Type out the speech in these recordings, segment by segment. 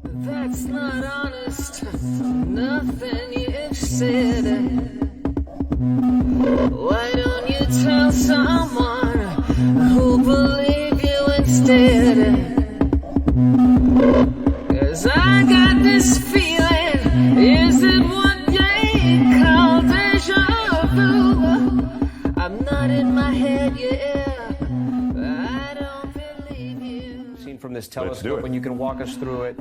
That's not honest, nothing you've said. Why don't you tell someone who'll believe you instead? 'Cause I got this feeling, is it what they call deja vu? I'm not in my head, yeah, but I don't believe you. Seen from this telescope, and you can walk us through it.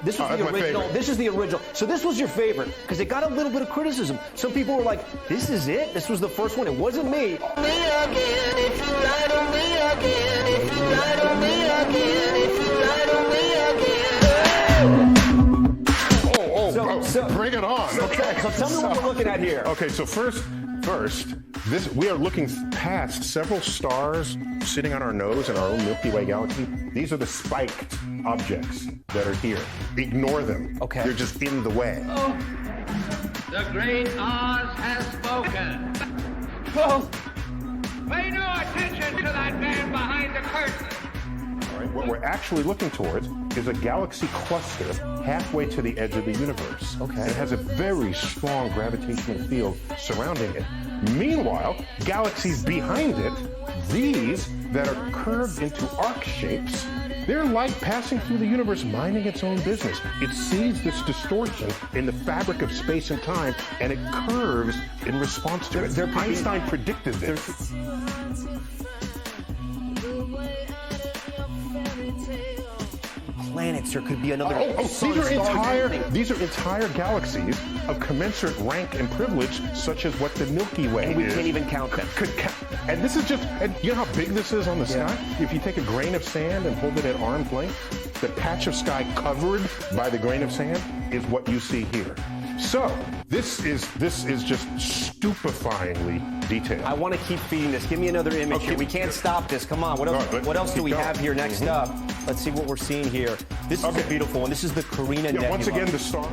This was the original. This is the original. So this was your favorite because it got a little bit of criticism. Some people were like, "This is it. This was the first one. It wasn't me." Bring it on. Okay, so tell me what we're looking at here. Okay, so first, we are looking past several stars sitting on our nose in our own Milky Way galaxy. These are the spiked objects that are here. Ignore them. Okay. They're just in the way. Oh, the great Oz has spoken. Oh. Pay no attention to that man behind the curtain. All right, what we're actually looking towards is a galaxy cluster halfway to the edge of the universe. Okay. It has a very strong gravitational field surrounding it. Meanwhile, galaxies behind it, these that are curved into arc shapes, they're like passing through the universe, minding its own business. It sees this distortion in the fabric of space and time, and it curves in response to it. Einstein predicted this. Planets, there could be another. These are entire galaxies of commensurate rank and privilege, such as what the Milky Way is. And we can't even count them. And this is just, and you know how big this is on the sky? If you take a grain of sand and hold it at arm's length, the patch of sky covered by the grain of sand is what you see here. So this is just stupefyingly detailed. I want to keep feeding this. Give me another image here. We can't stop this. Come on. What else do we have here next up? Let's see what we're seeing here. This is a beautiful one. This is the Carina Nebula. Once again, the star.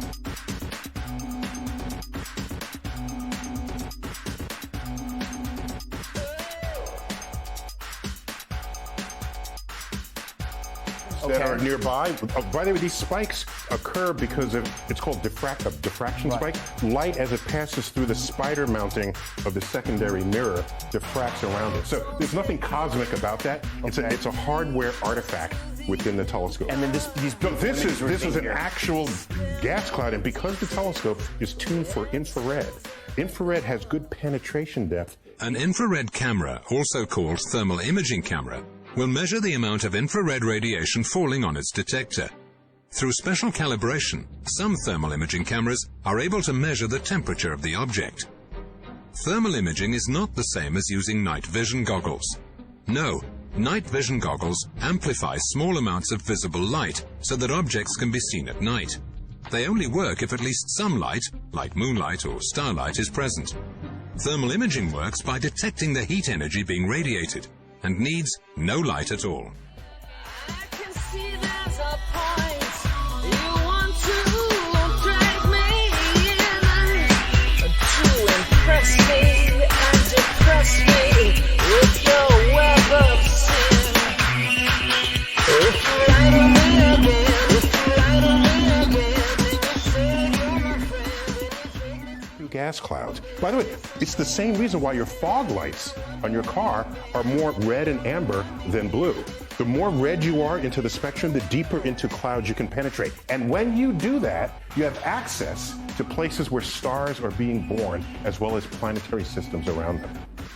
That are nearby. By the way, these spikes occur because of, it's called diffraction spike. Light, as it passes through the spider mounting of the secondary mirror, diffracts around it. So there's nothing cosmic about that. It's a hardware artifact within the telescope. And then this is an actual gas cloud, and because the telescope is tuned for infrared, infrared has good penetration depth. An infrared camera, also called thermal imaging camera, will measure the amount of infrared radiation falling on its detector. Through special calibration, some thermal imaging cameras are able to measure the temperature of the object. Thermal imaging is not the same as using night vision goggles. No, night vision goggles amplify small amounts of visible light so that objects can be seen at night. They only work if at least some light, like moonlight or starlight, is present. Thermal imaging works by detecting the heat energy being radiated and needs no light at all. I can see there's a point. You want to drag me in to impress me and depress me with your web of sin. If you lie to me again, if you lie to me again, then you say you're my friend. Gas clouds. By the way, it's the same reason why your fog lights on your car are more red and amber than blue. The more red you are into the spectrum, the deeper into clouds you can penetrate. And when you do that, you have access to places where stars are being born, as well as planetary systems around them.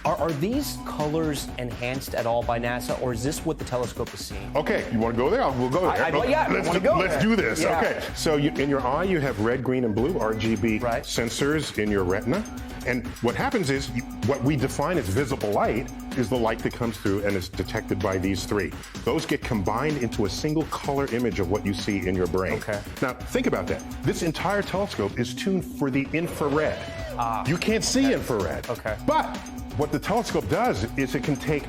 Are these colors enhanced at all by NASA, or is this what the telescope is seeing? Okay, you want to go there? We'll go there. Let's do this. Yeah. Okay, so in your eye, you have red, green, and blue RGB sensors in your retina. And what happens is, what we define as visible light is the light that comes through and is detected by these three. Those get combined into a single color image of what you see in your brain. Okay. Now, think about that. This entire telescope is tuned for the infrared. You can't see infrared. Okay. But what the telescope does is it can take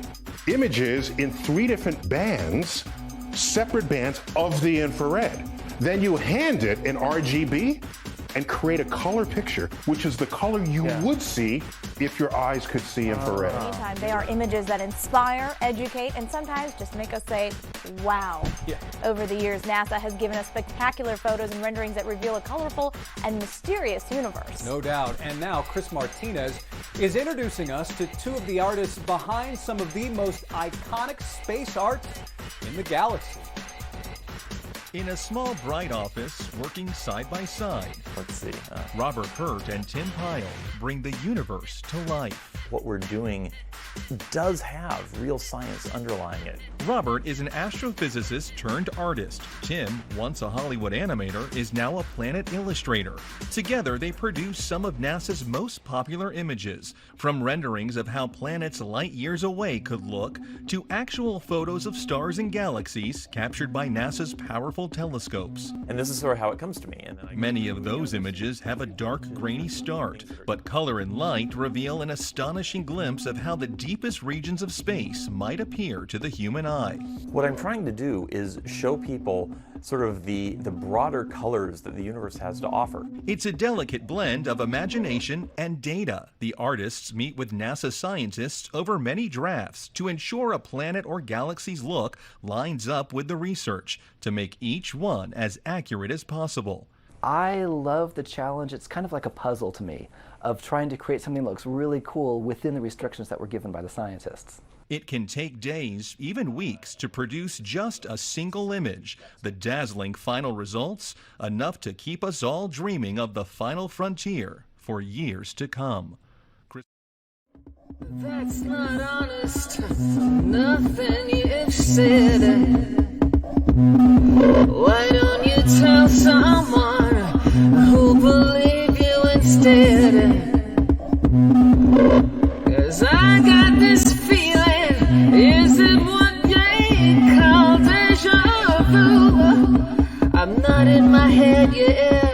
images in 3 different bands, separate bands of the infrared. Then you hand it an RGB, and create a color picture, which is the color you would see if your eyes could see infrared. Meantime, they are images that inspire, educate, and sometimes just make us say, wow. Over the years, NASA has given us spectacular photos and renderings that reveal a colorful and mysterious universe. No doubt. And now Chris Martinez is introducing us to two of the artists behind some of the most iconic space art in the galaxy. In a small, bright office, working side by side, Let's see. Robert Hurt and Tim Pyle bring the universe to life. What we're doing does have real science underlying it. Robert is an astrophysicist turned artist. Tim, once a Hollywood animator, is now a planet illustrator. Together, they produce some of NASA's most popular images, from renderings of how planets light years away could look, to actual photos of stars and galaxies captured by NASA's powerful telescopes. And this is sort of how it comes to me. Many of those images have a dark, grainy start, but color and light reveal an astonishing glimpse of how the deepest regions of space might appear to the human eye. What I'm trying to do is show people sort of the broader colors that the universe has to offer. It's a delicate blend of imagination and data. The artists meet with NASA scientists over many drafts to ensure a planet or galaxy's look lines up with the research to make each one as accurate as possible. I love the challenge. It's kind of like a puzzle to me of trying to create something that looks really cool within the restrictions that were given by the scientists. It can take days, even weeks, to produce just a single image. The dazzling final results, enough to keep us all dreaming of the final frontier for years to come. That's not honest. Nothing you've said. Why don't you tell someone who'll believe you instead? 'Cause I got this feeling, is it what they call deja vu? I'm not in my head yet.